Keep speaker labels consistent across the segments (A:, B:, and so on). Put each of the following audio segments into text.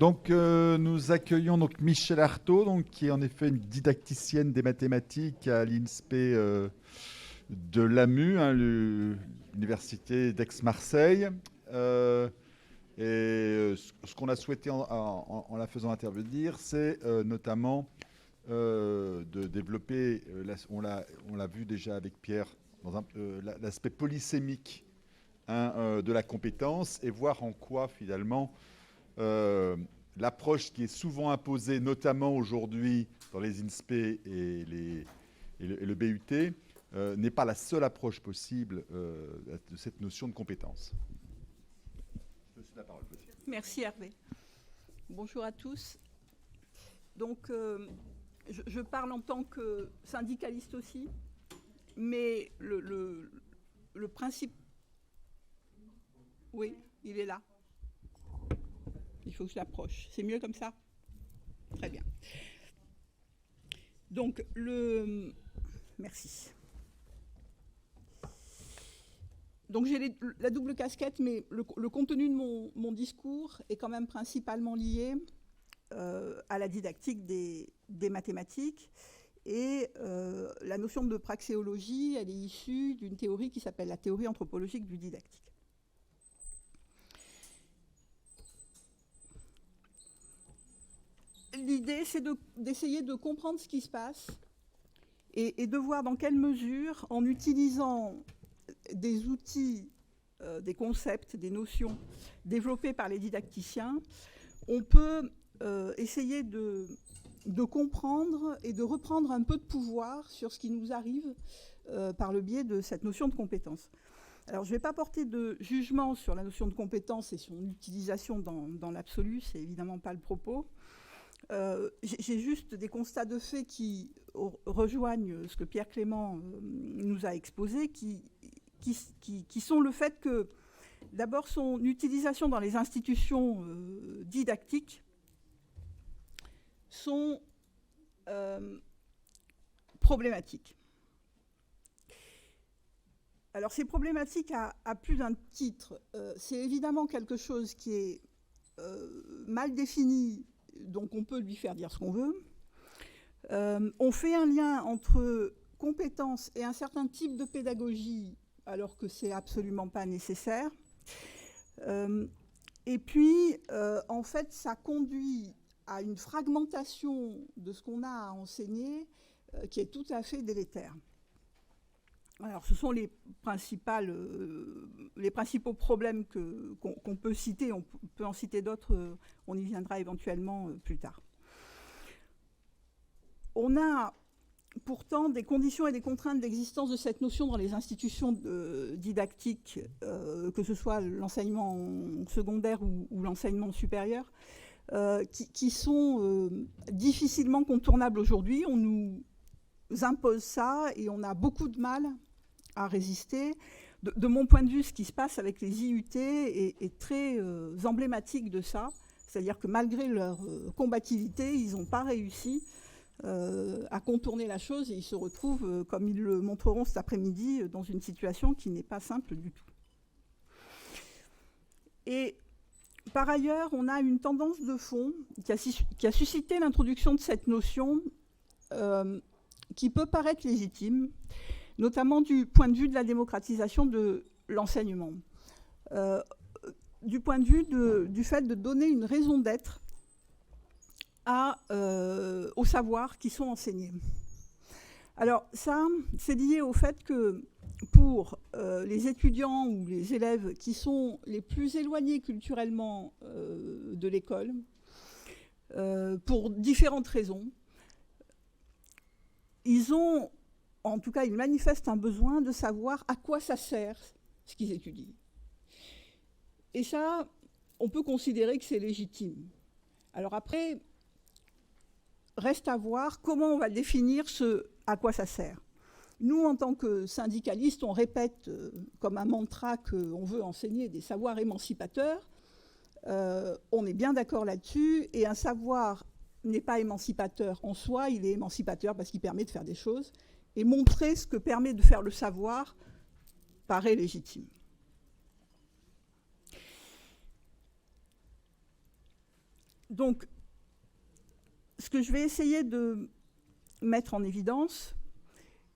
A: Donc, nous accueillons donc Michèle Artaud, donc, qui est en effet une didacticienne des mathématiques à l'INSPE de l'AMU, hein, l'Université d'Aix-Marseille. Ce qu'on a souhaité en la faisant intervenir, c'est notamment de développer, on l'a vu déjà avec Pierre, l'aspect polysémique de la compétence et voir en quoi finalement l'approche qui est souvent imposée, notamment aujourd'hui dans les INSPE et le BUT, n'est pas la seule approche possible de cette notion de compétence. Je te laisse la parole.
B: Merci Hervé. Bonjour à tous. Donc, je parle en tant que syndicaliste aussi, mais le principe... Oui, il est là. Il faut que je l'approche. C'est mieux comme ça ? Très bien. Donc, Merci. Donc, j'ai la double casquette, mais le contenu de mon discours est quand même principalement lié à la didactique des mathématiques. Et la notion de praxéologie, elle est issue d'une théorie qui s'appelle la théorie anthropologique du didactique. L'idée, c'est d'essayer de comprendre ce qui se passe et de voir dans quelle mesure, en utilisant des outils, des concepts, des notions développés par les didacticiens, on peut essayer de comprendre et de reprendre un peu de pouvoir sur ce qui nous arrive par le biais de cette notion de compétence. Alors, je ne vais pas porter de jugement sur la notion de compétence et son utilisation dans l'absolu, c'est évidemment pas le propos. J'ai juste des constats de fait qui rejoignent ce que Pierre Clément nous a exposé, qui sont le fait que, d'abord, son utilisation dans les institutions didactiques sont problématiques. Alors, c'est problématique à plus d'un titre. C'est évidemment quelque chose qui est mal défini, donc on peut lui faire dire ce qu'on veut. On fait un lien entre compétences et un certain type de pédagogie, alors que c'est absolument pas nécessaire. Et puis, en fait, ça conduit à une fragmentation de ce qu'on a à enseigner qui est tout à fait délétère. Alors, ce sont les principaux problèmes qu'on peut citer. On peut en citer d'autres, on y viendra éventuellement plus tard. On a pourtant des conditions et des contraintes d'existence de cette notion dans les institutions didactiques, que ce soit l'enseignement secondaire ou l'enseignement supérieur, qui sont difficilement contournables aujourd'hui. On nous impose ça et on a beaucoup de mal à résister. De mon point de vue, ce qui se passe avec les IUT est très emblématique de ça. C'est-à-dire que malgré leur combativité, ils n'ont pas réussi à contourner la chose et ils se retrouvent, comme ils le montreront cet après-midi, dans une situation qui n'est pas simple du tout. Et par ailleurs, on a une tendance de fond qui a suscité l'introduction de cette notion qui peut paraître légitime, notamment du point de vue de la démocratisation de l'enseignement, du point de vue du fait de donner une raison d'être aux savoirs qui sont enseignés. Alors ça, c'est lié au fait que pour les étudiants ou les élèves qui sont les plus éloignés culturellement de l'école, pour différentes raisons, ils manifestent un besoin de savoir à quoi ça sert ce qu'ils étudient. Et ça, on peut considérer que c'est légitime. Alors après, reste à voir comment on va définir ce à quoi ça sert. Nous, en tant que syndicalistes, on répète comme un mantra qu'on veut enseigner des savoirs émancipateurs. On est bien d'accord là-dessus. Et un savoir n'est pas émancipateur en soi, il est émancipateur parce qu'il permet de faire des choses. Et montrer ce que permet de faire le savoir paraît légitime. Donc, ce que je vais essayer de mettre en évidence,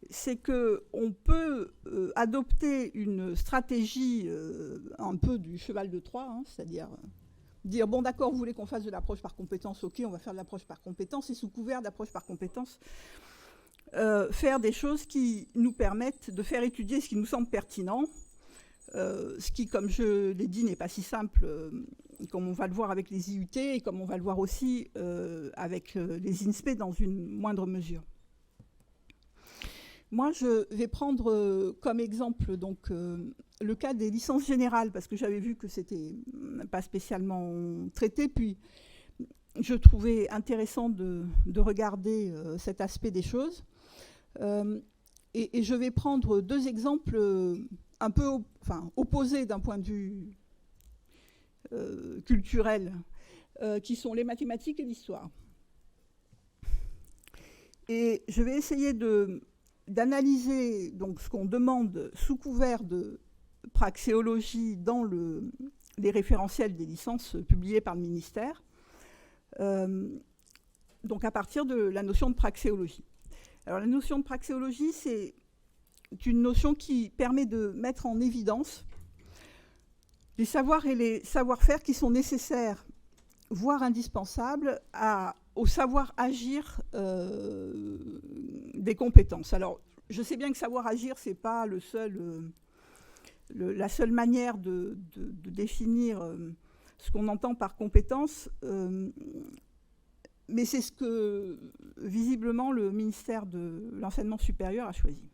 B: c'est qu'on peut adopter une stratégie un peu du cheval de Troie, hein, c'est-à-dire dire, bon d'accord, vous voulez qu'on fasse de l'approche par compétence, ok, on va faire de l'approche par compétence, et sous couvert d'approche par compétence, faire des choses qui nous permettent de faire étudier ce qui nous semble pertinent, ce qui, comme je l'ai dit, n'est pas si simple, comme on va le voir avec les IUT, et comme on va le voir aussi avec les INSPE dans une moindre mesure. Moi, je vais prendre comme exemple donc, le cas des licences générales, parce que j'avais vu que ce n'était pas spécialement traité, puis je trouvais intéressant de regarder cet aspect des choses. Et je vais prendre deux exemples un peu opposés d'un point de vue culturel, qui sont les mathématiques et l'histoire. Et je vais essayer d'analyser donc ce qu'on demande sous couvert de praxéologie dans les référentiels des licences publiées par le ministère, donc à partir de la notion de praxéologie. Alors la notion de praxéologie, c'est une notion qui permet de mettre en évidence les savoirs et les savoir-faire qui sont nécessaires, voire indispensables, au savoir-agir des compétences. Alors, je sais bien que savoir-agir, ce n'est pas la seule manière de définir ce qu'on entend par compétence, mais c'est ce que, visiblement, le ministère de l'Enseignement supérieur a choisi.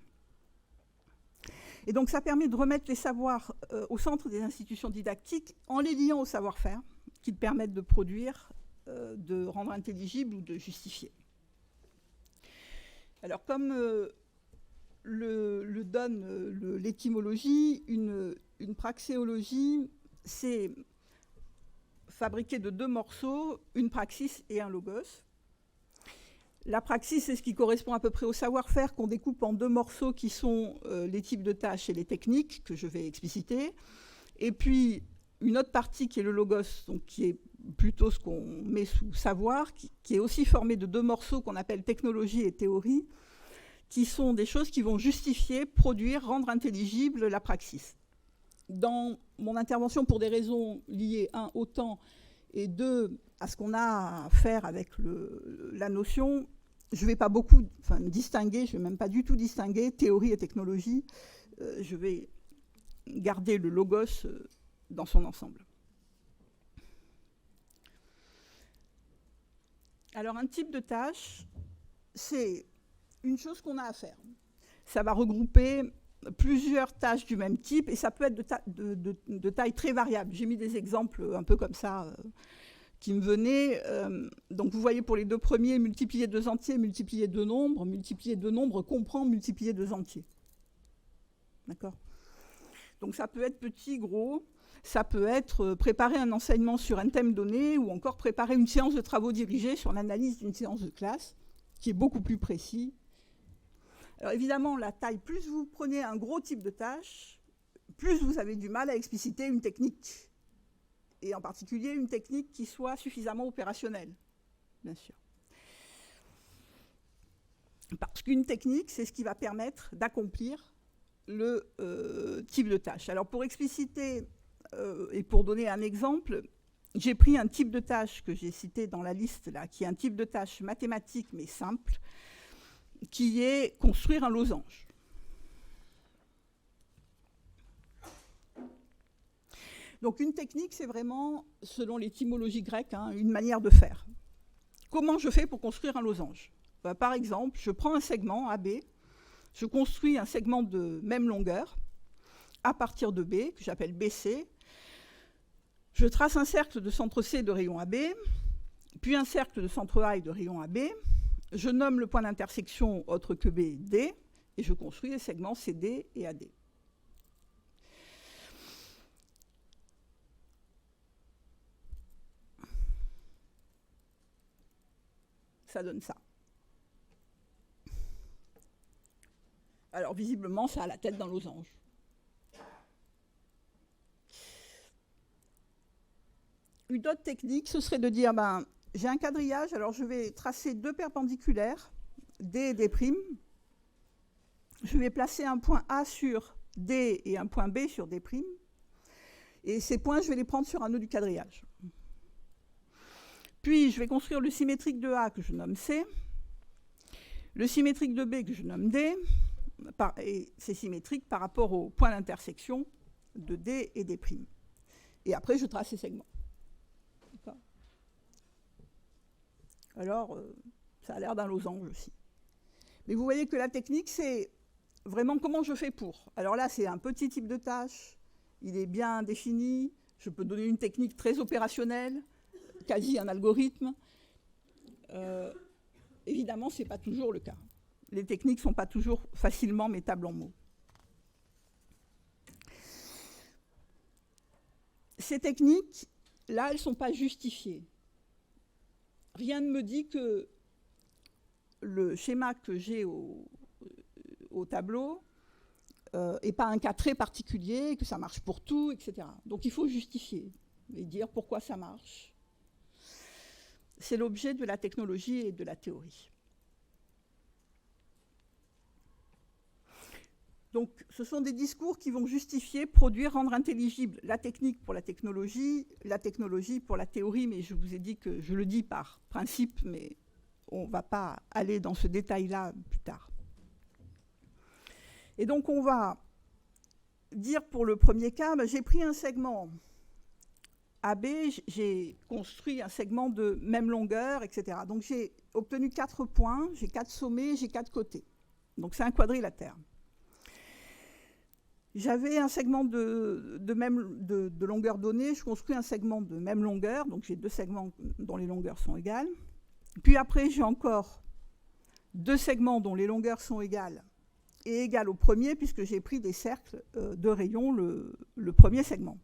B: Et donc, ça permet de remettre les savoirs au centre des institutions didactiques en les liant au savoir-faire, qui permettent de produire, de rendre intelligible ou de justifier. Alors, comme le donne l'étymologie, une praxéologie, c'est fabriqué de deux morceaux, une praxis et un logos. La praxis, c'est ce qui correspond à peu près au savoir-faire qu'on découpe en deux morceaux qui sont les types de tâches et les techniques que je vais expliciter. Et puis, une autre partie qui est le logos, donc qui est plutôt ce qu'on met sous savoir, qui est aussi formé de deux morceaux qu'on appelle technologie et théorie, qui sont des choses qui vont justifier, produire, rendre intelligible la praxis. Dans mon intervention, pour des raisons liées, un, au temps, et deux, à ce qu'on a à faire avec la notion, je ne vais pas beaucoup distinguer, je ne vais même pas du tout distinguer théorie et technologie. Je vais garder le logos dans son ensemble. Alors, un type de tâche, c'est une chose qu'on a à faire. Ça va regrouper plusieurs tâches du même type et ça peut être de taille très variable. J'ai mis des exemples un peu comme ça qui me venaient. Donc, vous voyez pour les deux premiers, multiplier deux entiers, multiplier deux nombres. Multiplier deux nombres comprend multiplier deux entiers. D'accord ? Donc, ça peut être petit, gros. Ça peut être préparer un enseignement sur un thème donné ou encore préparer une séance de travaux dirigés sur l'analyse d'une séance de classe, qui est beaucoup plus précis. Alors évidemment, la taille, plus vous prenez un gros type de tâche, plus vous avez du mal à expliciter une technique. Et en particulier, une technique qui soit suffisamment opérationnelle, bien sûr. Parce qu'une technique, c'est ce qui va permettre d'accomplir le type de tâche. Alors pour expliciter et pour donner un exemple, j'ai pris un type de tâche que j'ai cité dans la liste, là, qui est un type de tâche mathématique mais simple, qui est construire un losange. Donc une technique, c'est vraiment, selon l'étymologie grecque, une manière de faire. Comment je fais pour construire un losange ? Par exemple, je prends un segment AB, je construis un segment de même longueur à partir de B, que j'appelle BC. Je trace un cercle de centre C de rayon AB, puis un cercle de centre A et de rayon AB. Je nomme le point d'intersection autre que B, D, et je construis les segments CD et AD. Ça donne ça. Alors, visiblement, ça a la tête d'un losange. une autre technique, ce serait de dire, ben, j'ai un quadrillage, alors je vais tracer deux perpendiculaires, D et D'. Je vais placer un point A sur D et un point B sur D'. Et ces points, je vais les prendre sur un nœud du quadrillage. Puis, je vais construire le symétrique de A que je nomme C, le symétrique de B que je nomme D, et c'est symétrique par rapport au point d'intersection de D et D'. Et après, je trace ces segments. Alors, ça a l'air d'un losange aussi. Mais vous voyez que la technique, c'est vraiment comment je fais pour. Alors là, c'est un petit type de tâche, il est bien défini, je peux donner une technique très opérationnelle, quasi un algorithme. Évidemment, ce n'est pas toujours le cas. Les techniques ne sont pas toujours facilement mettables en mots. Ces techniques, là, elles ne sont pas justifiées. Rien ne me dit que le schéma que j'ai au tableau n'est pas un cas très particulier, que ça marche pour tout, etc. Donc il faut justifier et dire pourquoi ça marche. C'est l'objet de la technologie et de la théorie. Donc ce sont des discours qui vont justifier, produire, rendre intelligible la technique pour la technologie pour la théorie, mais je vous ai dit que je le dis par principe, mais on ne va pas aller dans ce détail-là plus tard. Et donc on va dire pour le premier cas, ben, j'ai pris un segment AB, j'ai construit un segment de même longueur, etc. Donc j'ai obtenu 4 points, j'ai 4 sommets, j'ai 4 côtés. Donc c'est un quadrilatère. J'avais un segment de longueur donnée, je construis un segment de même longueur, donc j'ai 2 segments dont les longueurs sont égales. Puis après, j'ai encore 2 segments dont les longueurs sont égales et égales au premier, puisque j'ai pris des cercles de rayon le premier segment.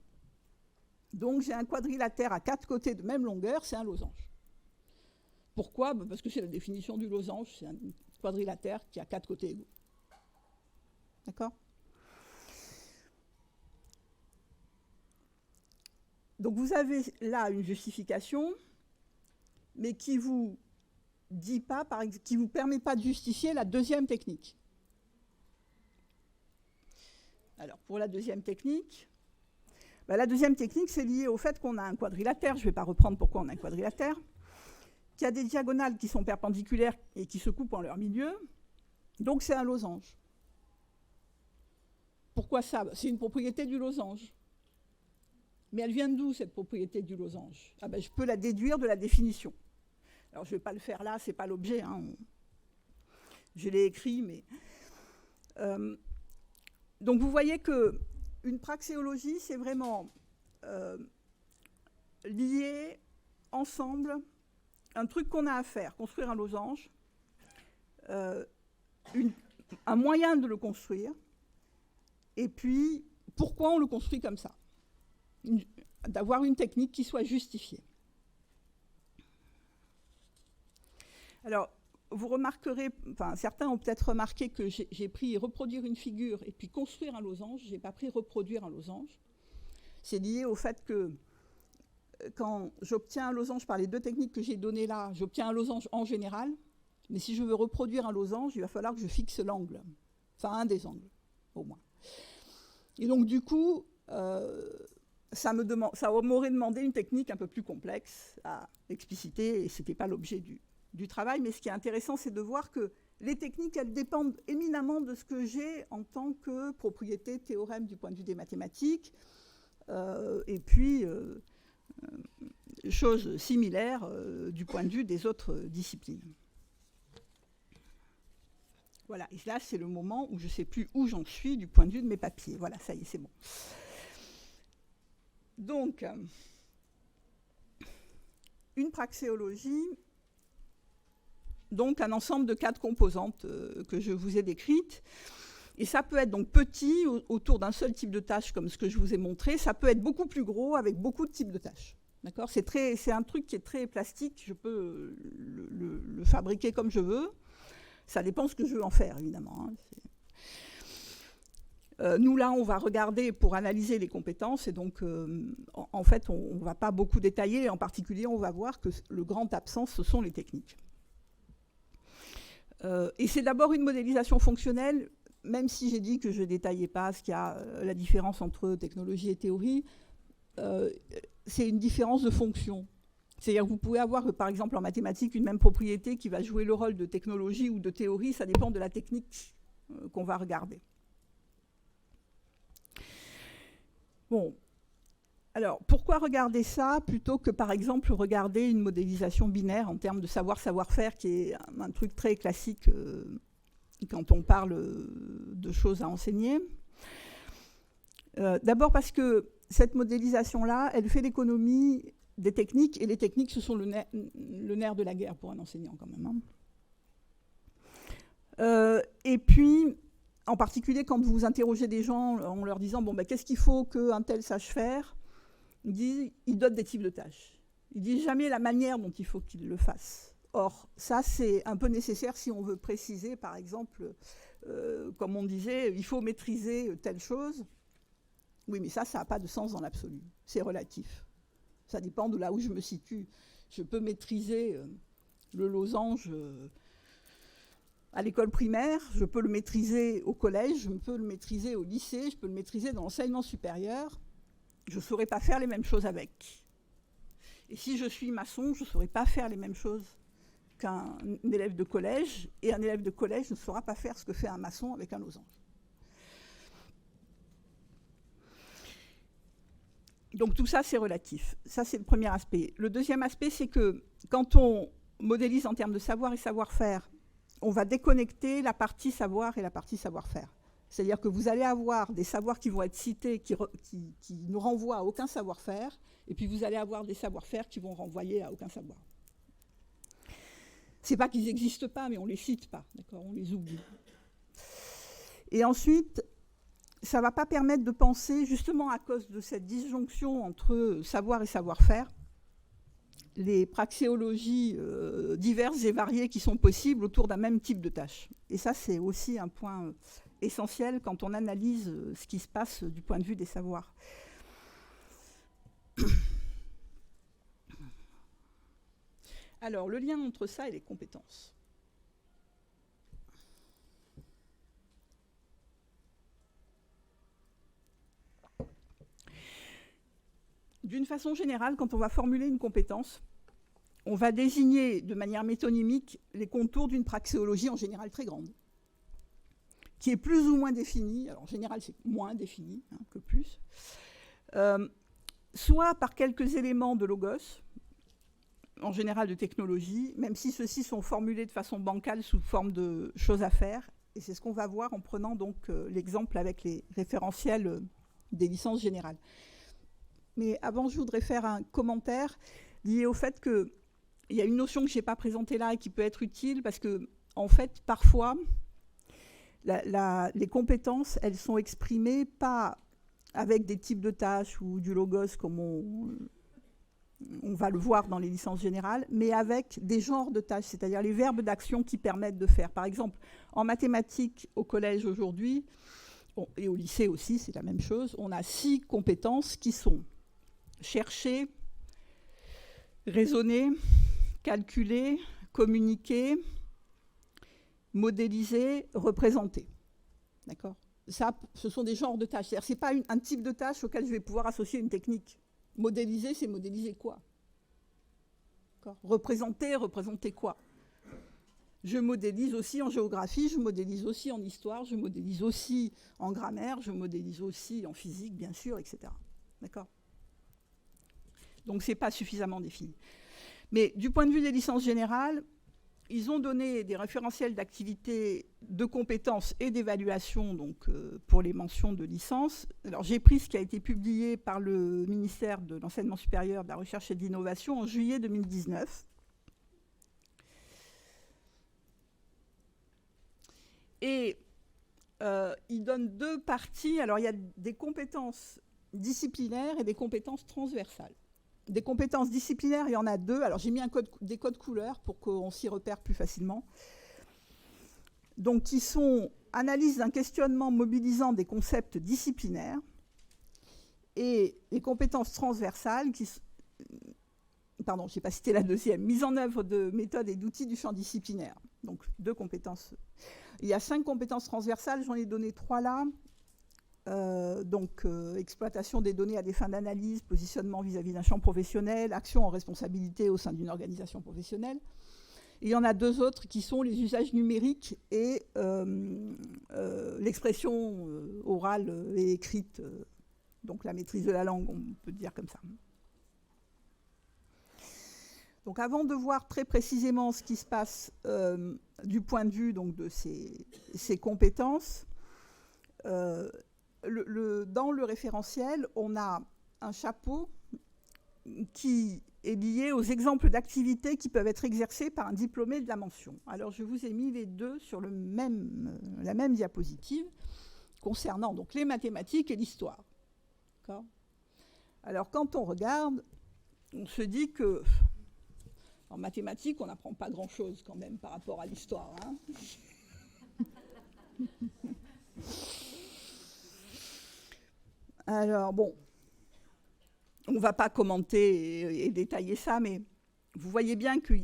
B: Donc j'ai un quadrilatère à 4 côtés de même longueur, c'est un losange. Pourquoi ? Parce que c'est la définition du losange, c'est un quadrilatère qui a 4 côtés égaux. D'accord ? Donc vous avez là une justification, mais qui ne vous dit pas, qui ne vous permet pas de justifier la deuxième technique. Alors pour la deuxième technique, la deuxième technique, c'est lié au fait qu'on a un quadrilatère, je ne vais pas reprendre pourquoi on a un quadrilatère, qui a des diagonales qui sont perpendiculaires et qui se coupent en leur milieu, donc c'est un losange. Pourquoi ça ? C'est une propriété du losange. Mais elle vient d'où, cette propriété du losange ? Je peux la déduire de la définition. Alors, je ne vais pas le faire là, ce n'est pas l'objet. Hein. Je l'ai écrit, mais... Donc, vous voyez qu'une praxéologie, c'est vraiment lier ensemble un truc qu'on a à faire, construire un losange, un moyen de le construire, et puis, pourquoi on le construit comme ça ? D'avoir une technique qui soit justifiée. Alors, vous remarquerez, enfin, certains ont peut-être remarqué que j'ai pris reproduire une figure et puis construire un losange. Je n'ai pas pris reproduire un losange. C'est lié au fait que quand j'obtiens un losange par les 2 techniques que j'ai données là, j'obtiens un losange en général, mais si je veux reproduire un losange, il va falloir que je fixe l'angle, enfin un des angles, au moins. Et donc, du coup, ça m'aurait demandé une technique un peu plus complexe à expliciter, et ce n'était pas l'objet du travail. Mais ce qui est intéressant, c'est de voir que les techniques, elles dépendent éminemment de ce que j'ai en tant que propriété, théorème du point de vue des mathématiques, et puis chose similaire du point de vue des autres disciplines. Voilà, et là, c'est le moment où je ne sais plus où j'en suis du point de vue de mes papiers. Voilà, ça y est, c'est bon. Donc, une praxéologie, donc un ensemble de 4 composantes que je vous ai décrites. Et ça peut être donc petit, autour d'un seul type de tâche, comme ce que je vous ai montré. Ça peut être beaucoup plus gros, avec beaucoup de types de tâches. D'accord ? C'est un truc qui est très plastique. Je peux le fabriquer comme je veux. Ça dépend ce que je veux en faire, évidemment. Hein. Nous, là, on va regarder pour analyser les compétences, et donc, en fait, on ne va pas beaucoup détailler. En particulier, on va voir que le grand absent, ce sont les techniques. Et c'est d'abord une modélisation fonctionnelle, même si j'ai dit que je ne détaillais pas ce qu'il y a, la différence entre technologie et théorie, c'est une différence de fonction. C'est-à-dire que vous pouvez avoir, par exemple, en mathématiques, une même propriété qui va jouer le rôle de technologie ou de théorie, ça dépend de la technique qu'on va regarder. Bon, alors pourquoi regarder ça plutôt que par exemple regarder une modélisation binaire en termes de savoir-savoir-faire, qui est un truc très classique quand on parle de choses à enseigner. D'abord parce que cette modélisation-là, elle fait l'économie des techniques, et les techniques, ce sont le nerf de la guerre pour un enseignant quand même. Hein. Et puis, en particulier, quand vous interrogez des gens en leur disant bon, ben, qu'est-ce qu'il faut qu'un tel sache faire, ils donnent des types de tâches. Ils disent jamais la manière dont il faut qu'il le fasse. Or, ça, c'est un peu nécessaire si on veut préciser, par exemple, comme on disait, il faut maîtriser telle chose. Oui, mais ça n'a pas de sens dans l'absolu. C'est relatif. Ça dépend de là où je me situe. Je peux maîtriser le losange à l'école primaire, je peux le maîtriser au collège, je peux le maîtriser au lycée, je peux le maîtriser dans l'enseignement supérieur. Je ne saurais pas faire les mêmes choses avec. Et si je suis maçon, je ne saurais pas faire les mêmes choses qu'un élève de collège, et un élève de collège ne saura pas faire ce que fait un maçon avec un losange. Donc tout ça, c'est relatif. Ça, c'est le premier aspect. Le deuxième aspect, c'est que quand on modélise en termes de savoir et savoir-faire, on va déconnecter la partie savoir et la partie savoir-faire. C'est-à-dire que vous allez avoir des savoirs qui vont être cités, qui ne renvoient à aucun savoir-faire, et puis vous allez avoir des savoir-faire qui vont renvoyer à aucun savoir. C'est pas qu'ils n'existent pas, mais on ne les cite pas, d'accord, on les oublie. Et ensuite, ça ne va pas permettre de penser, justement à cause de cette disjonction entre savoir et savoir-faire, les praxéologies diverses et variées qui sont possibles autour d'un même type de tâche. Et ça, c'est aussi un point essentiel quand on analyse ce qui se passe du point de vue des savoirs. Alors, le lien entre ça et les compétences. D'une façon générale, quand on va formuler une compétence, on va désigner de manière métonymique les contours d'une praxéologie en général très grande, qui est plus ou moins définie, alors en général c'est moins défini que plus, soit par quelques éléments de logos, en général de technologie, même si ceux-ci sont formulés de façon bancale sous forme de choses à faire, et c'est ce qu'on va voir en prenant donc l'exemple avec les référentiels des licences générales. Mais avant, je voudrais faire un commentaire lié au fait qu'il y a une notion que je n'ai pas présentée là et qui peut être utile, parce que, en fait, parfois, les compétences, elles sont exprimées pas avec des types de tâches ou du logos, comme on va le voir dans les licences générales, mais avec des genres de tâches, c'est-à-dire les verbes d'action qui permettent de faire. Par exemple, en mathématiques, au collège aujourd'hui, et au lycée aussi, c'est la même chose, on a 6 compétences qui sont chercher, raisonner, calculer, communiquer, modéliser, représenter. D'accord ? Ça, ce sont des genres de tâches. C'est-à-dire, ce n'est pas un type de tâche auquel je vais pouvoir associer une technique. Modéliser, c'est modéliser quoi ? Représenter, représenter quoi ? Je modélise aussi en géographie, je modélise aussi en histoire, je modélise aussi en grammaire, je modélise aussi en physique, bien sûr, etc. D'accord ? Donc, ce n'est pas suffisamment défini. Mais du point de vue des licences générales, ils ont donné des référentiels d'activité, de compétences et d'évaluation donc, pour les mentions de licence. Alors, j'ai pris ce qui a été publié par le ministère de l'Enseignement supérieur, de la Recherche et de l'Innovation en juillet 2019. Et il donne 2 parties. Alors, il y a des compétences disciplinaires et des compétences transversales. Des compétences disciplinaires, il y en a 2. Alors, j'ai mis des codes couleurs pour qu'on s'y repère plus facilement. Donc, qui sont analyse d'un questionnement mobilisant des concepts disciplinaires, et les compétences transversales qui... Pardon, je n'ai pas cité la deuxième. Mise en œuvre de méthodes et d'outils du champ disciplinaire. Donc, 2 compétences. Il y a 5 compétences transversales, j'en ai donné 3 là. Exploitation des données à des fins d'analyse, positionnement vis-à-vis d'un champ professionnel, action en responsabilité au sein d'une organisation professionnelle. Et il y en a 2 autres qui sont les usages numériques et l'expression orale et écrite, donc la maîtrise de la langue, on peut dire comme ça. Donc avant de voir très précisément ce qui se passe du point de vue donc, de ces compétences, dans le référentiel, on a un chapeau qui est lié aux exemples d'activités qui peuvent être exercées par un diplômé de la mention. Alors je vous ai mis les 2 sur la même diapositive concernant donc, les mathématiques et l'histoire. Alors quand on regarde, on se dit que en mathématiques, on n'apprend pas grand-chose quand même par rapport à l'histoire. Hein. Alors bon, on ne va pas commenter et détailler ça, mais vous voyez bien que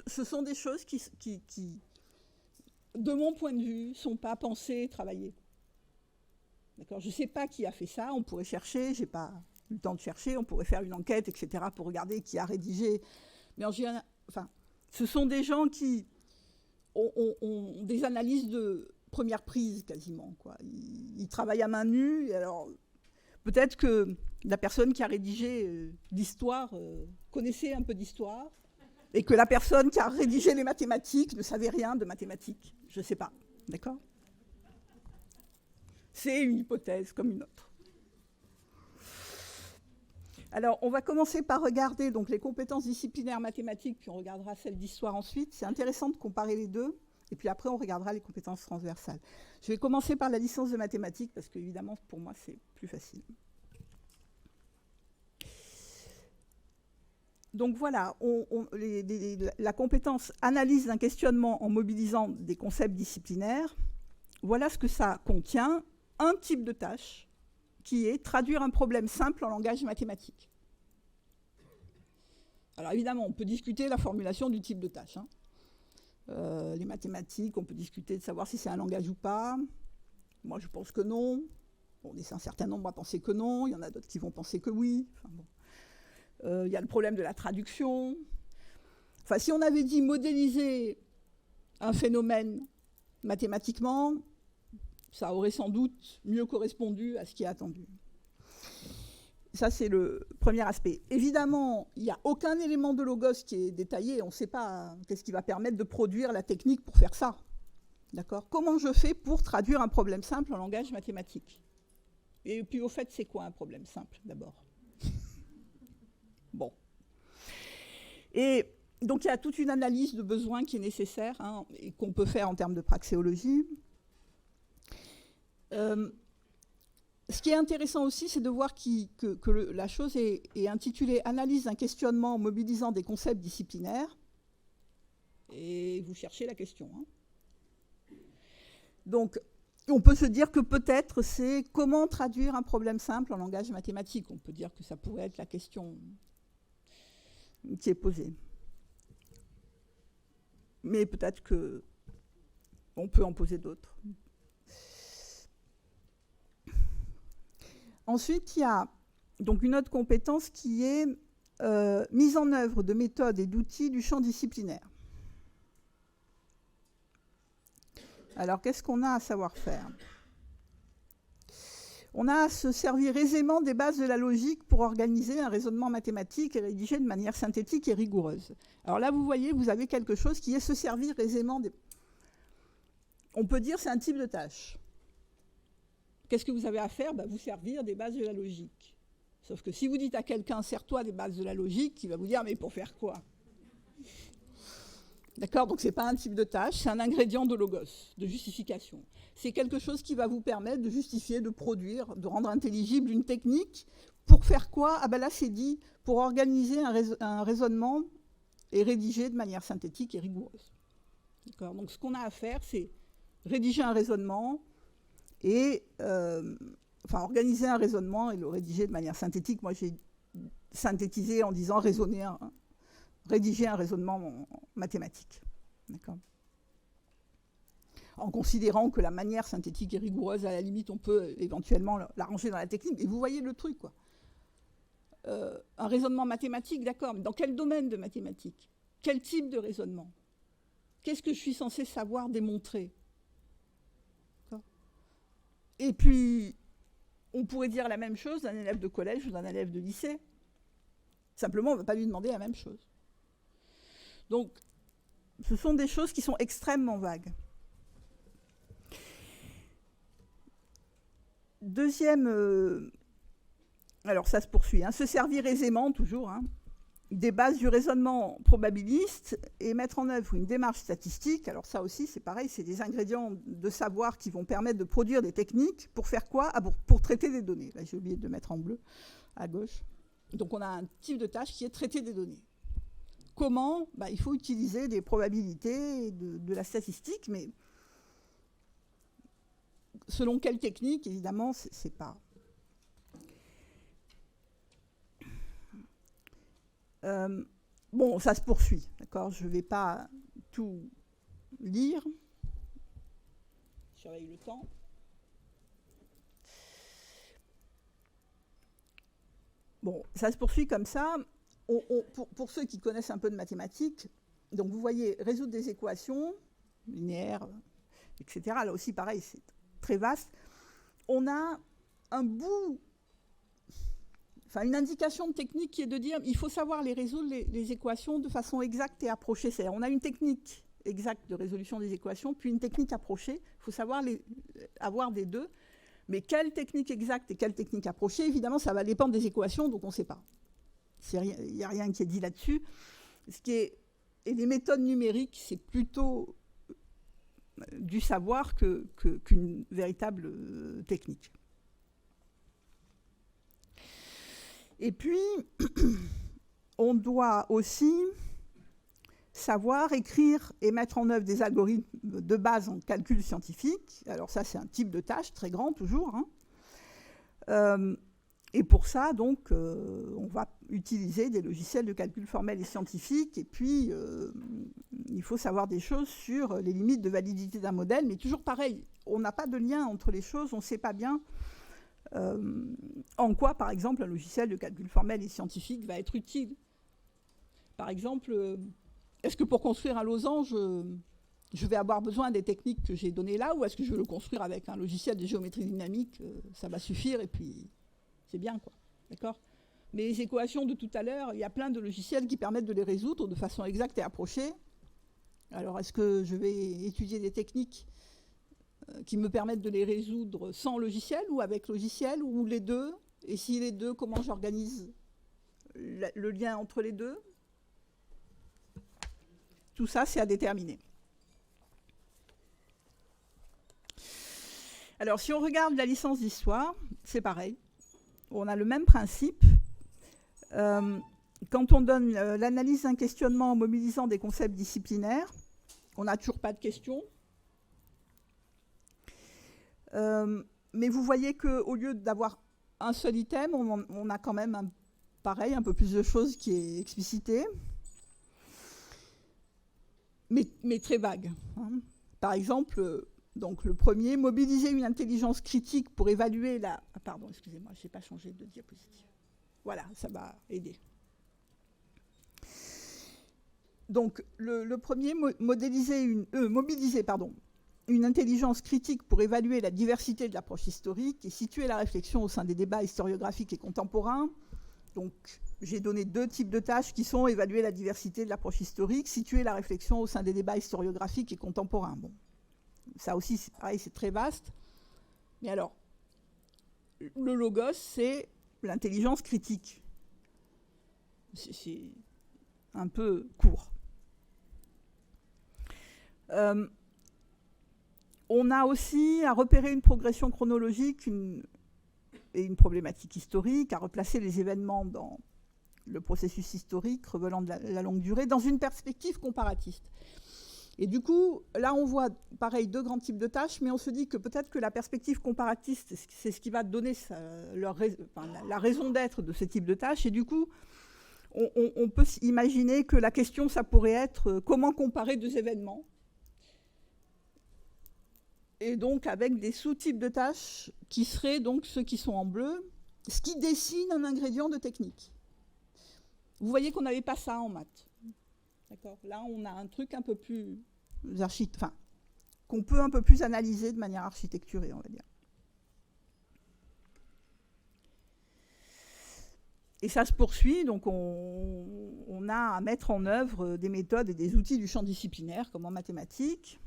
B: ce sont des choses qui, de mon point de vue, ne sont pas pensées et travaillées. D'accord ? Je ne sais pas qui a fait ça, on pourrait chercher, je n'ai pas eu le temps de chercher, on pourrait faire une enquête, etc., pour regarder qui a rédigé. Mais en général, enfin, ce sont des gens qui ont des analyses de première prise, quasiment. Quoi. Ils travaillent à main nue, et alors peut-être que la personne qui a rédigé l'histoire connaissait un peu d'histoire, et que la personne qui a rédigé les mathématiques ne savait rien de mathématiques. Je ne sais pas, d'accord ? C'est une hypothèse comme une autre. Alors, on va commencer par regarder donc, les compétences disciplinaires mathématiques, puis on regardera celles d'histoire ensuite. C'est intéressant de comparer les 2, et puis après, on regardera les compétences transversales. Je vais commencer par la licence de mathématiques, parce qu'évidemment, pour moi, c'est plus facile. Donc voilà, la compétence analyse d'un questionnement en mobilisant des concepts disciplinaires, voilà ce que ça contient. Un type de tâche qui est traduire un problème simple en langage mathématique. Alors évidemment, on peut discuter la formulation du type de tâche. Hein. Les mathématiques, on peut discuter de savoir si c'est un langage ou pas. Moi, je pense que non. Bon, on est un certain nombre à penser que non. Il y en a d'autres qui vont penser que oui. Enfin, bon. Il y a le problème de la traduction. Enfin, si on avait dit modéliser un phénomène mathématiquement, ça aurait sans doute mieux correspondu à ce qui est attendu. Ça, c'est le premier aspect. Évidemment, il n'y a aucun élément de logos qui est détaillé. On ne sait pas qu'est-ce qui va permettre de produire la technique pour faire ça. D'accord ? Comment je fais pour traduire un problème simple en langage mathématique ? Et puis, au fait, c'est quoi un problème simple, d'abord ? Bon. Et donc, il y a toute une analyse de besoins qui est nécessaire hein, et qu'on peut faire en termes de praxéologie. Ce qui est intéressant aussi, c'est de voir que la chose est intitulée « Analyse d'un questionnement mobilisant des concepts disciplinaires ». Et vous cherchez la question. Hein. Donc, on peut se dire que peut-être c'est comment traduire un problème simple en langage mathématique. On peut dire que ça pourrait être la question qui est posée. Mais peut-être qu'on peut en poser d'autres. Ensuite, il y a donc une autre compétence qui est mise en œuvre de méthodes et d'outils du champ disciplinaire. Alors, qu'est-ce qu'on a à savoir faire ? On a à se servir aisément des bases de la logique pour organiser un raisonnement mathématique et rédiger de manière synthétique et rigoureuse. Alors là, vous voyez, vous avez quelque chose qui est se servir aisément des... On peut dire que c'est un type de tâche. Qu'est-ce que vous avez à faire ? Vous servir des bases de la logique. Sauf que si vous dites à quelqu'un « sers-toi des bases de la logique », il va vous dire « mais pour faire quoi ?» D'accord ? Donc ce n'est pas un type de tâche, c'est un ingrédient de logos, de justification. C'est quelque chose qui va vous permettre de justifier, de produire, de rendre intelligible une technique. Pour faire quoi ? Ah ben là, c'est dit pour organiser un raisonnement et rédiger de manière synthétique et rigoureuse. D'accord ? Donc ce qu'on a à faire, c'est rédiger un raisonnement et organiser un raisonnement et le rédiger de manière synthétique. Moi, j'ai synthétisé en disant rédiger un raisonnement mathématique. D'accord ? En considérant que la manière synthétique est rigoureuse, à la limite, on peut éventuellement la ranger dans la technique. Et vous voyez le truc, quoi. Un raisonnement mathématique, d'accord, mais dans quel domaine de mathématiques ? Quel type de raisonnement ? Qu'est-ce que je suis censé savoir démontrer ? Et puis, on pourrait dire la même chose d'un élève de collège ou d'un élève de lycée. Simplement, on ne va pas lui demander la même chose. Donc, ce sont des choses qui sont extrêmement vagues. Deuxième... alors, ça se poursuit. Se servir aisément, toujours, des bases du raisonnement probabiliste et mettre en œuvre une démarche statistique. Alors ça aussi, c'est pareil, c'est des ingrédients de savoir qui vont permettre de produire des techniques pour faire quoi ? Pour traiter des données. Là, j'ai oublié de le mettre en bleu à gauche. Donc on a un type de tâche qui est traiter des données. Comment ? Il faut utiliser des probabilités, de la statistique, mais selon quelle technique, évidemment, c'est pas... bon, ça se poursuit, d'accord ? Je ne vais pas tout lire. Je surveille le temps. Bon, ça se poursuit comme ça. Pour ceux qui connaissent un peu de mathématiques, donc vous voyez, résoudre des équations linéaires, etc. Là aussi, pareil, c'est très vaste. On a un bout... une indication de technique qui est de dire il faut savoir les résoudre, les équations, de façon exacte et approchée. C'est-à-dire, on a une technique exacte de résolution des équations, puis une technique approchée. Il faut savoir avoir des deux. Mais quelle technique exacte et quelle technique approchée, évidemment, ça va dépendre des équations, donc on ne sait pas. Il n'y a rien qui est dit là-dessus. Et les méthodes numériques, c'est plutôt du savoir qu'une véritable technique. Et puis, on doit aussi savoir écrire et mettre en œuvre des algorithmes de base en calcul scientifique. Alors ça, c'est un type de tâche très grand, toujours. Et pour ça, donc, on va utiliser des logiciels de calcul formel et scientifique. Et puis, il faut savoir des choses sur les limites de validité d'un modèle. Mais toujours pareil, on n'a pas de lien entre les choses, on ne sait pas bien en quoi, par exemple, un logiciel de calcul formel et scientifique va être utile. Par exemple, est-ce que pour construire un losange, je vais avoir besoin des techniques que j'ai données là, ou est-ce que je veux le construire avec un logiciel de géométrie dynamique, ça va suffire, et puis c'est bien, quoi. D'accord ? Mais les équations de tout à l'heure, il y a plein de logiciels qui permettent de les résoudre de façon exacte et approchée. Alors, est-ce que je vais étudier des techniques qui me permettent de les résoudre sans logiciel ou avec logiciel, ou les deux? Et si les deux, comment j'organise le lien entre les deux? Tout ça, c'est à déterminer. Alors, si on regarde la licence d'histoire, c'est pareil. On a le même principe. Quand on donne l'analyse d'un questionnement en mobilisant des concepts disciplinaires, on n'a toujours pas de questions. Mais vous voyez qu'au lieu d'avoir un seul item, on a quand même un peu plus de choses qui est explicité, mais très vague. Par exemple, donc le premier, mobiliser une intelligence critique pour évaluer la... Ah, pardon, excusez-moi, je n'ai pas changé de diapositive. Voilà, ça va aider. Donc, le premier, mobiliser une intelligence critique pour évaluer la diversité de l'approche historique et situer la réflexion au sein des débats historiographiques et contemporains. Donc, j'ai donné deux types de tâches qui sont évaluer la diversité de l'approche historique, situer la réflexion au sein des débats historiographiques et contemporains. Bon, ça aussi, c'est pareil, c'est très vaste. Mais alors, le logos, c'est l'intelligence critique. C'est un peu court. On a aussi à repérer une progression chronologique et une problématique historique, à replacer les événements dans le processus historique, revelant de la longue durée, dans une perspective comparatiste. Et du coup, là, on voit, pareil, 2 grands types de tâches, mais on se dit que peut-être que la perspective comparatiste, c'est ce qui va donner la raison d'être de ces types de tâches. Et du coup, on peut imaginer que la question, ça pourrait être comment comparer 2 événements. Et donc, avec des sous-types de tâches qui seraient donc ceux qui sont en bleu, ce qui dessine un ingrédient de technique. Vous voyez qu'on n'avait pas ça en maths. D'accord. Là, on a un truc un peu plus qu'on peut un peu plus analyser de manière architecturée, on va dire. Et ça se poursuit, donc on a à mettre en œuvre des méthodes et des outils du champ disciplinaire, comme en mathématiques.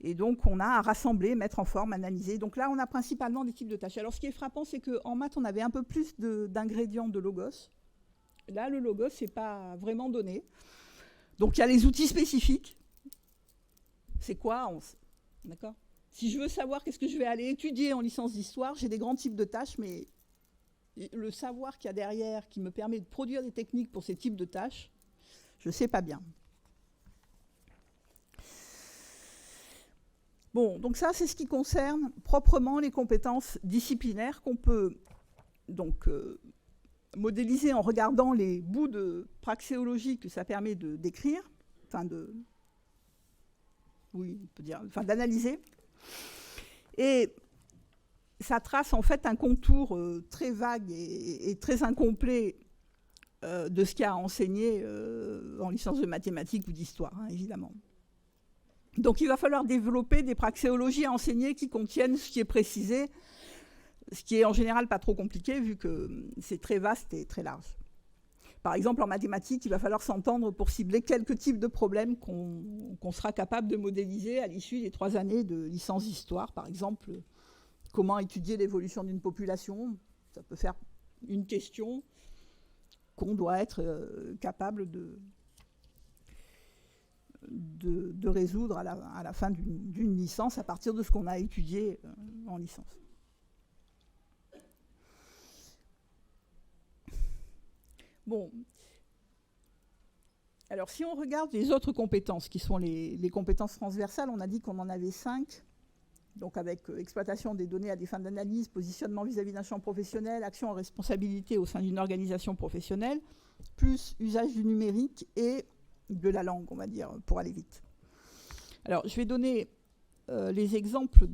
B: Et donc, on a à rassembler, mettre en forme, analyser. Donc là, on a principalement des types de tâches. Alors, ce qui est frappant, c'est qu'en maths, on avait un peu plus d'ingrédients de logos. Là, le logos, c'est pas vraiment donné. Donc, il y a les outils spécifiques. C'est quoi? D'accord? Si je veux savoir qu'est-ce que je vais aller étudier en licence d'histoire, j'ai des grands types de tâches, mais le savoir qu'il y a derrière, qui me permet de produire des techniques pour ces types de tâches, je ne sais pas bien. Bon, donc ça, c'est ce qui concerne proprement les compétences disciplinaires qu'on peut donc modéliser en regardant les bouts de praxéologie que ça permet de décrire, d'analyser. Et ça trace en fait un contour très vague et très incomplet de ce qu'il y a à enseigner en licence de mathématiques ou d'histoire, hein, évidemment. Donc il va falloir développer des praxéologies à enseigner qui contiennent ce qui est précisé, ce qui est en général pas trop compliqué vu que c'est très vaste et très large. Par exemple, en mathématiques, il va falloir s'entendre pour cibler quelques types de problèmes qu'on sera capable de modéliser à l'issue des 3 années de licence d'histoire. Par exemple, comment étudier l'évolution d'une population. Ça peut faire une question qu'on doit être capable de résoudre à la fin d'une licence à partir de ce qu'on a étudié en licence. Bon. Alors, si on regarde les autres compétences, qui sont les compétences transversales, on a dit qu'on en avait 5. Donc, avec exploitation des données à des fins d'analyse, positionnement vis-à-vis d'un champ professionnel, action en responsabilité au sein d'une organisation professionnelle, plus usage du numérique et de la langue, on va dire, pour aller vite. Alors, je vais donner les exemples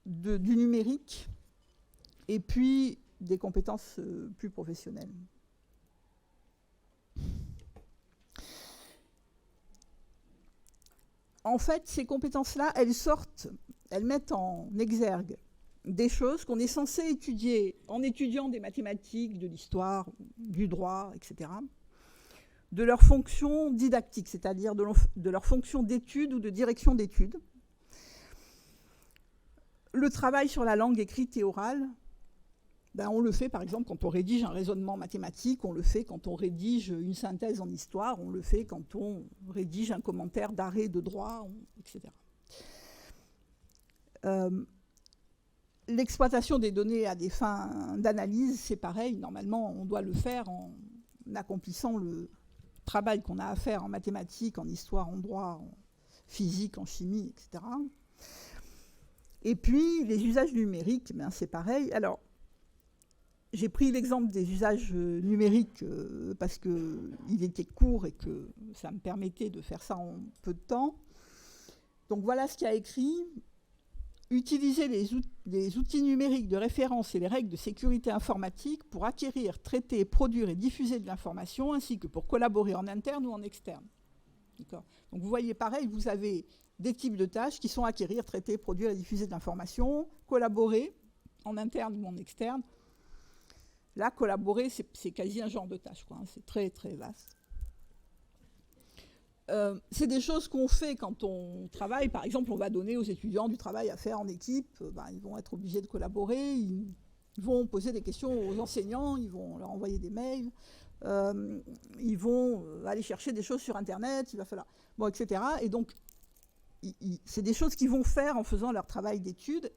B: du numérique et puis des compétences plus professionnelles. En fait, ces compétences-là, elles mettent en exergue des choses qu'on est censé étudier en étudiant des mathématiques, de l'histoire, du droit, etc., de leur fonction didactique, c'est-à-dire de leur fonction d'étude ou de direction d'études. Le travail sur la langue écrite et orale, on le fait par exemple quand on rédige un raisonnement mathématique, on le fait quand on rédige une synthèse en histoire, on le fait quand on rédige un commentaire d'arrêt de droit, etc. L'exploitation des données à des fins d'analyse, c'est pareil. Normalement, on doit le faire en accomplissant le travail qu'on a à faire en mathématiques, en histoire, en droit, en physique, en chimie, etc. Et puis, les usages numériques, c'est pareil. Alors, j'ai pris l'exemple des usages numériques parce qu'il était court et que ça me permettait de faire ça en peu de temps. Donc, voilà ce qu'il y a écrit. Utiliser les outils numériques de référence et les règles de sécurité informatique pour acquérir, traiter, produire et diffuser de l'information, ainsi que pour collaborer en interne ou en externe. D'accord ? Donc vous voyez, pareil, vous avez des types de tâches qui sont acquérir, traiter, produire et diffuser de l'information, collaborer en interne ou en externe. Là, collaborer, c'est quasi un genre de tâche, quoi, hein, c'est très, très vaste. C'est des choses qu'on fait quand on travaille. Par exemple, on va donner aux étudiants du travail à faire en équipe. Ils vont être obligés de collaborer. Ils vont poser des questions aux enseignants. Ils vont leur envoyer des mails. Ils vont aller chercher des choses sur Internet. Il va falloir... Bon, etc. Et donc, c'est des choses qu'ils vont faire en faisant leur travail d'étude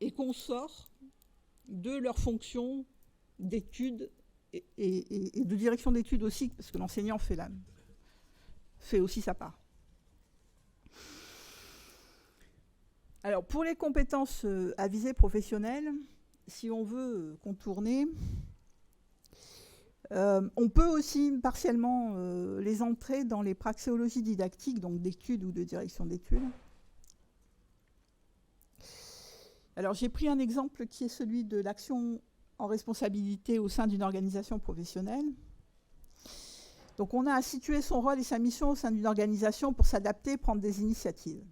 B: et qu'on sort de leur fonction d'étude et de direction d'études aussi, parce que l'enseignant fait aussi sa part. Alors, pour les compétences à visée professionnelle, si on veut contourner, on peut aussi partiellement les entrer dans les praxéologies didactiques, donc d'études ou de direction d'études. Alors, j'ai pris un exemple qui est celui de l'action en responsabilité au sein d'une organisation professionnelle. Donc, on a à situer son rôle et sa mission au sein d'une organisation pour s'adapter et prendre des initiatives.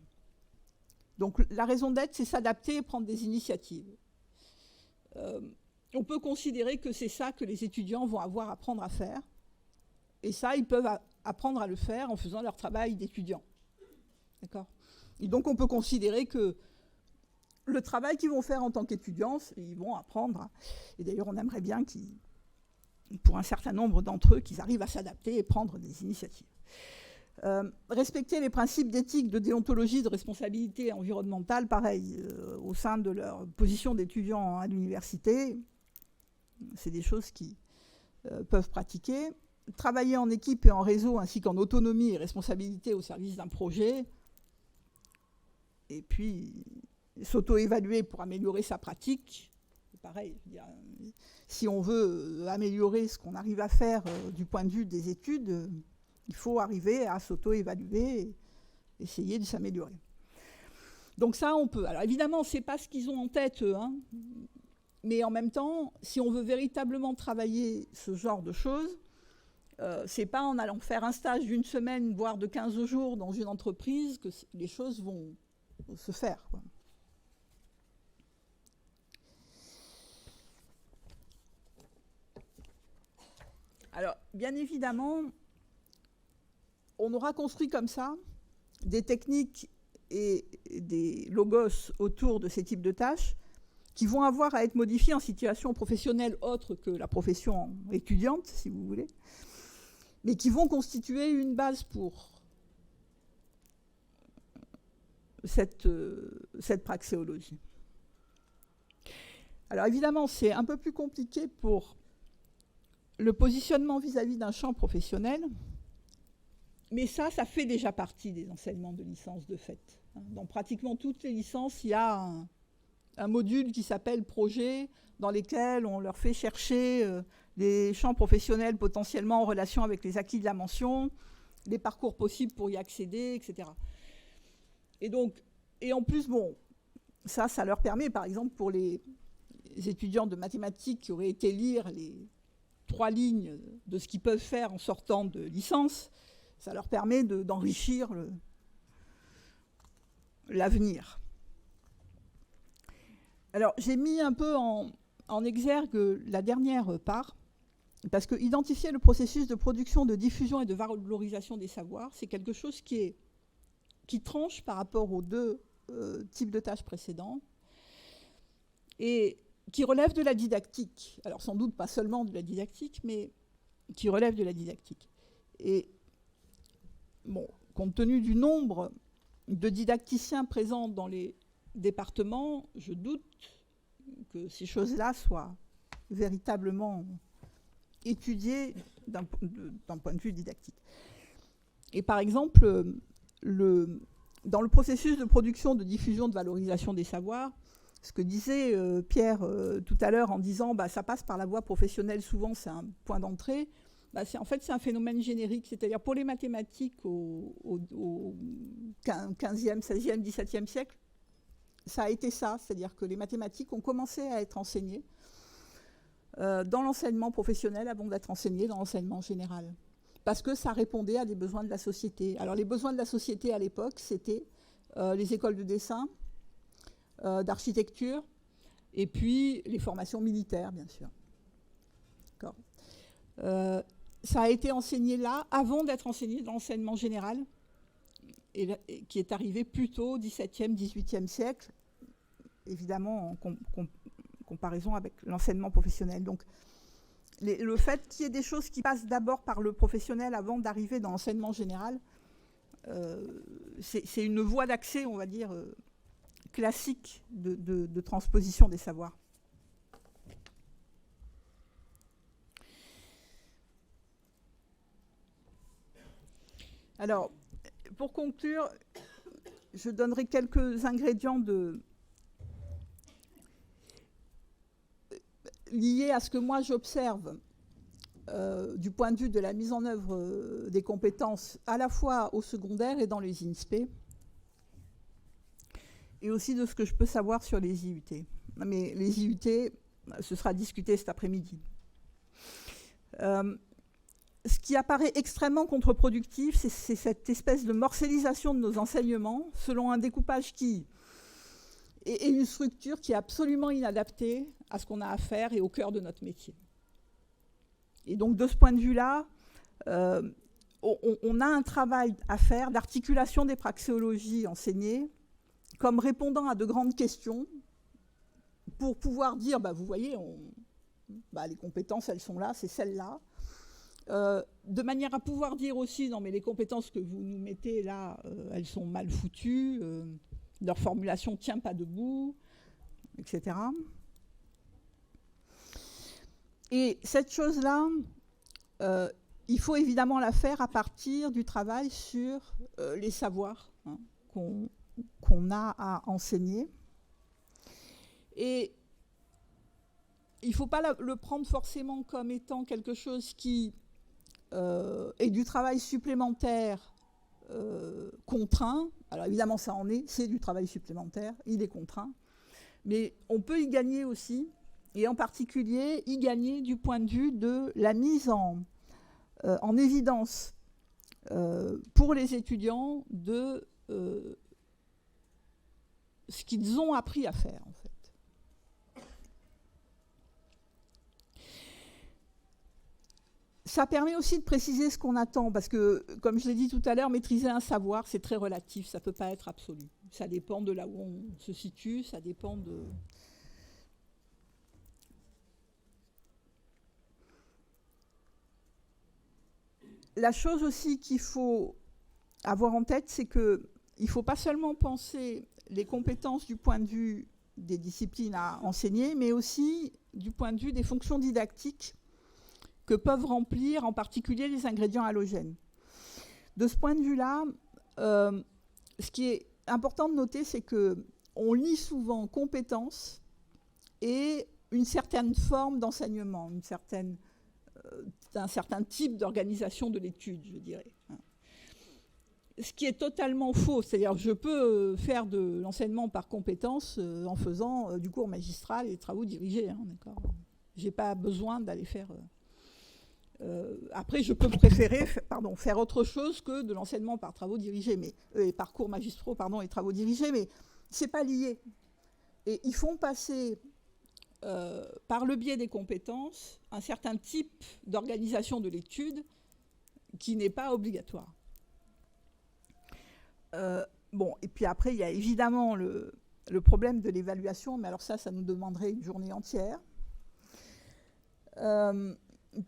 B: Donc, la raison d'être, c'est s'adapter et prendre des initiatives. On peut considérer que c'est ça que les étudiants vont avoir à apprendre à faire. Et ça, ils peuvent apprendre à le faire en faisant leur travail d'étudiant. D'accord ? Et donc, on peut considérer que le travail qu'ils vont faire en tant qu'étudiants, ils vont apprendre. Et d'ailleurs, on aimerait bien pour un certain nombre d'entre eux, qu'ils arrivent à s'adapter et prendre des initiatives. Respecter les principes d'éthique, de déontologie, de responsabilité environnementale, pareil, au sein de leur position d'étudiants à l'université, c'est des choses qu'ils peuvent pratiquer. Travailler en équipe et en réseau, ainsi qu'en autonomie et responsabilité au service d'un projet. Et puis, s'auto-évaluer pour améliorer sa pratique. C'est pareil, je veux dire, si on veut améliorer ce qu'on arrive à faire du point de vue des études, il faut arriver à s'auto-évaluer et essayer de s'améliorer. Donc ça, on peut. Alors évidemment, ce n'est pas ce qu'ils ont en tête, eux, hein, mais en même temps, si on veut véritablement travailler ce genre de choses, ce n'est pas en allant faire un stage d'une semaine, voire de 15 jours dans une entreprise que les choses vont se faire, quoi. Alors, bien évidemment, on aura construit comme ça des techniques et des logos autour de ces types de tâches qui vont avoir à être modifiés en situation professionnelle autre que la profession étudiante, si vous voulez, mais qui vont constituer une base pour cette praxéologie. Alors évidemment, c'est un peu plus compliqué pour le positionnement vis-à-vis d'un champ professionnel, mais ça fait déjà partie des enseignements de licence de fait. Dans pratiquement toutes les licences, il y a un module qui s'appelle projet, dans lesquels on leur fait chercher des champs professionnels potentiellement en relation avec les acquis de la mention, les parcours possibles pour y accéder, etc. Et donc, et en plus, bon, ça leur permet, par exemple, pour les étudiants de mathématiques qui auraient été lire les 3 lignes de ce qu'ils peuvent faire en sortant de licence, ça leur permet d'enrichir l'avenir. Alors, j'ai mis un peu en exergue la dernière part, parce que identifier le processus de production, de diffusion et de valorisation des savoirs, c'est quelque chose qui tranche par rapport aux 2 types de tâches précédents, et qui relève de la didactique. Alors, sans doute pas seulement de la didactique, mais qui relève de la didactique. Et, bon, compte tenu du nombre de didacticiens présents dans les départements, je doute que ces choses-là soient véritablement étudiées d'un point de vue didactique. Et par exemple, dans le processus de production, de diffusion, de valorisation des savoirs, ce que disait Pierre tout à l'heure en disant ça passe par la voie professionnelle, souvent c'est un point d'entrée, en fait c'est un phénomène générique, c'est-à-dire pour les mathématiques au 15e, 16e, 17e siècle, ça a été ça, c'est-à-dire que les mathématiques ont commencé à être enseignées dans l'enseignement professionnel avant d'être enseignées dans l'enseignement général, parce que ça répondait à des besoins de la société. Alors les besoins de la société à l'époque, c'était les écoles de dessin, d'architecture, et puis les formations militaires, bien sûr. D'accord. Ça a été enseigné là, avant d'être enseigné dans l'enseignement général, et qui est arrivé plutôt au XVIIe, XVIIIe siècle, évidemment en comparaison avec l'enseignement professionnel. Donc, le fait qu'il y ait des choses qui passent d'abord par le professionnel avant d'arriver dans l'enseignement général, c'est une voie d'accès, on va dire, classique de transposition des savoirs. Alors, pour conclure, je donnerai quelques ingrédients liés à ce que moi j'observe du point de vue de la mise en œuvre des compétences à la fois au secondaire et dans les INSPE, et aussi de ce que je peux savoir sur les IUT. Mais les IUT, ce sera discuté cet après-midi. Ce qui apparaît extrêmement contre-productif, c'est cette espèce de morcellisation de nos enseignements selon un découpage qui est une structure qui est absolument inadaptée à ce qu'on a à faire et au cœur de notre métier. Et donc, de ce point de vue-là, on a un travail à faire d'articulation des praxéologies enseignées comme répondant à de grandes questions pour pouvoir dire, vous voyez, les compétences, elles sont là, c'est celles-là. De manière à pouvoir dire aussi, non mais les compétences que vous nous mettez là, elles sont mal foutues, leur formulation ne tient pas debout, etc. Et cette chose-là, il faut évidemment la faire à partir du travail sur les savoirs qu'on a à enseigner. Et il ne faut pas le prendre forcément comme étant quelque chose qui est du travail supplémentaire contraint. Alors évidemment, ça en est, c'est du travail supplémentaire, il est contraint. Mais on peut y gagner aussi, et en particulier y gagner du point de vue de la mise en évidence pour les étudiants de ce qu'ils ont appris à faire, en fait. Ça permet aussi de préciser ce qu'on attend, parce que, comme je l'ai dit tout à l'heure, maîtriser un savoir, c'est très relatif, ça ne peut pas être absolu. Ça dépend de là où on se situe, ça dépend de... La chose aussi qu'il faut avoir en tête, c'est qu'il ne faut pas seulement penser les compétences du point de vue des disciplines à enseigner, mais aussi du point de vue des fonctions didactiques que peuvent remplir en particulier les ingrédients halogènes. De ce point de vue-là, ce qui est important de noter, c'est qu'on lie souvent compétences et une certaine forme d'enseignement, un certain type d'organisation de l'étude, je dirais. Ce qui est totalement faux, c'est-à-dire que je peux faire de l'enseignement par compétences en faisant du cours magistral et des travaux dirigés, d'accord. Je n'ai pas besoin d'aller faire... après, je peux préférer faire autre chose que de l'enseignement par travaux dirigés, par cours magistraux et travaux dirigés, mais ce n'est pas lié. Et ils font passer, par le biais des compétences, un certain type d'organisation de l'étude qui n'est pas obligatoire. Et puis après, il y a évidemment le problème de l'évaluation, mais alors ça nous demanderait une journée entière.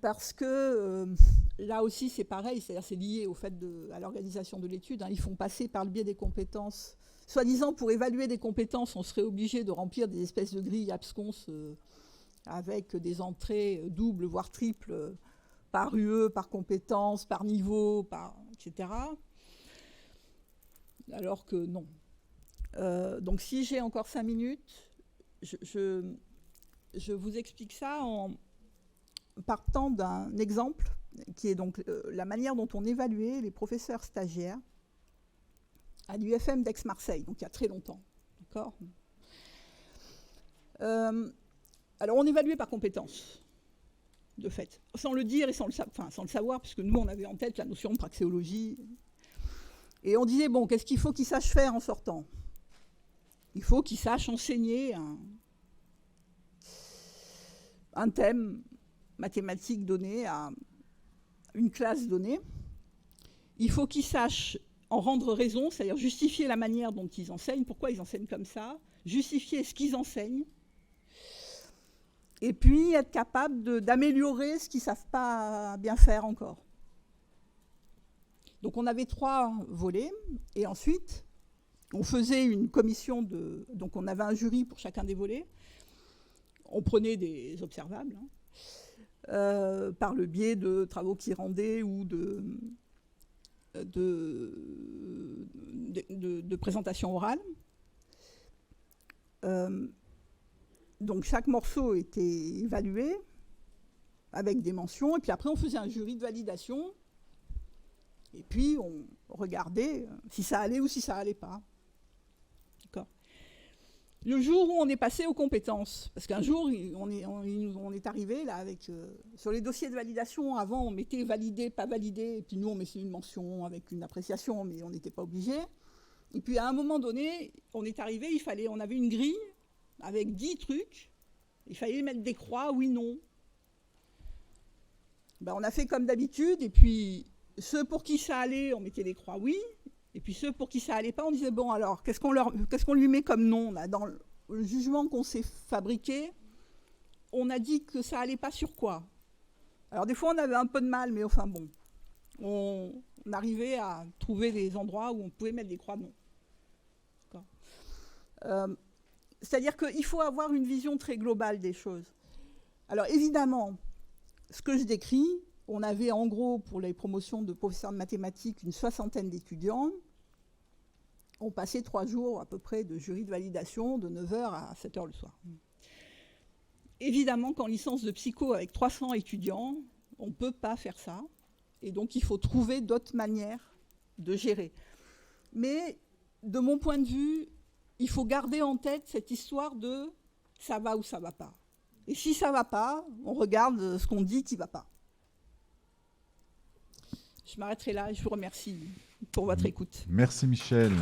B: Parce que là aussi c'est pareil, c'est-à-dire c'est lié au fait à l'organisation de l'étude. Ils font passer par le biais des compétences. Soi-disant, pour évaluer des compétences, on serait obligé de remplir des espèces de grilles absconses avec des entrées doubles, voire triples, par UE, par compétence, par niveau, etc. Alors que non. Donc si j'ai encore 5 minutes, je vous explique ça en partant d'un exemple qui est donc la manière dont on évaluait les professeurs stagiaires à l'UFM d'Aix-Marseille, donc il y a très longtemps. D'accord ? Alors on évaluait par compétence, de fait, sans le dire et sans le savoir, puisque nous on avait en tête la notion de praxéologie. Et on disait, bon, qu'est-ce qu'il faut qu'il sache faire en sortant ? Il faut qu'il sache enseigner un thème mathématique donné à une classe donnée. Il faut qu'ils sachent en rendre raison, c'est-à-dire justifier la manière dont ils enseignent, pourquoi ils enseignent comme ça, justifier ce qu'ils enseignent, et puis être capable d'améliorer ce qu'ils ne savent pas bien faire encore. Donc on avait 3 volets, et ensuite on faisait une commission donc on avait un jury pour chacun des volets, on prenait des observables, par le biais de travaux qui rendaient ou de présentation orale. Donc chaque morceau était évalué avec des mentions, et puis après on faisait un jury de validation, et puis on regardait si ça allait ou si ça allait pas. D'accord. Le jour où on est passé aux compétences, parce qu'un jour on est arrivé là avec sur les dossiers de validation, avant on mettait validé, pas validé, et puis nous on mettait une mention avec une appréciation, mais on n'était pas obligé. Et puis à un moment donné, on est arrivé, on avait une grille avec 10 trucs, il fallait mettre des croix, oui, non. Ben, on a fait comme d'habitude, et puis ceux pour qui ça allait, on mettait des croix, oui, et puis ceux pour qui ça allait pas, on disait, bon, alors, qu'est-ce qu'on lui met comme nom là, dans le jugement qu'on s'est fabriqué, on a dit que ça allait pas sur quoi. Alors des fois, on avait un peu de mal, mais enfin bon, on arrivait à trouver des endroits où on pouvait mettre des croix, non. C'est-à-dire qu'il faut avoir une vision très globale des choses. Alors évidemment, ce que je décris, on avait en gros pour les promotions de professeurs de mathématiques une 60aine d'étudiants. On passait 3 jours à peu près de jury de validation de 9h à 7h le soir. Évidemment qu'en licence de psycho avec 300 étudiants, on ne peut pas faire ça. Et donc il faut trouver d'autres manières de gérer. Mais de mon point de vue, il faut garder en tête cette histoire de ça va ou ça va pas. Et si ça va pas, on regarde ce qu'on dit qui va pas. Je m'arrêterai là et je vous remercie pour votre écoute.
A: Merci Michel.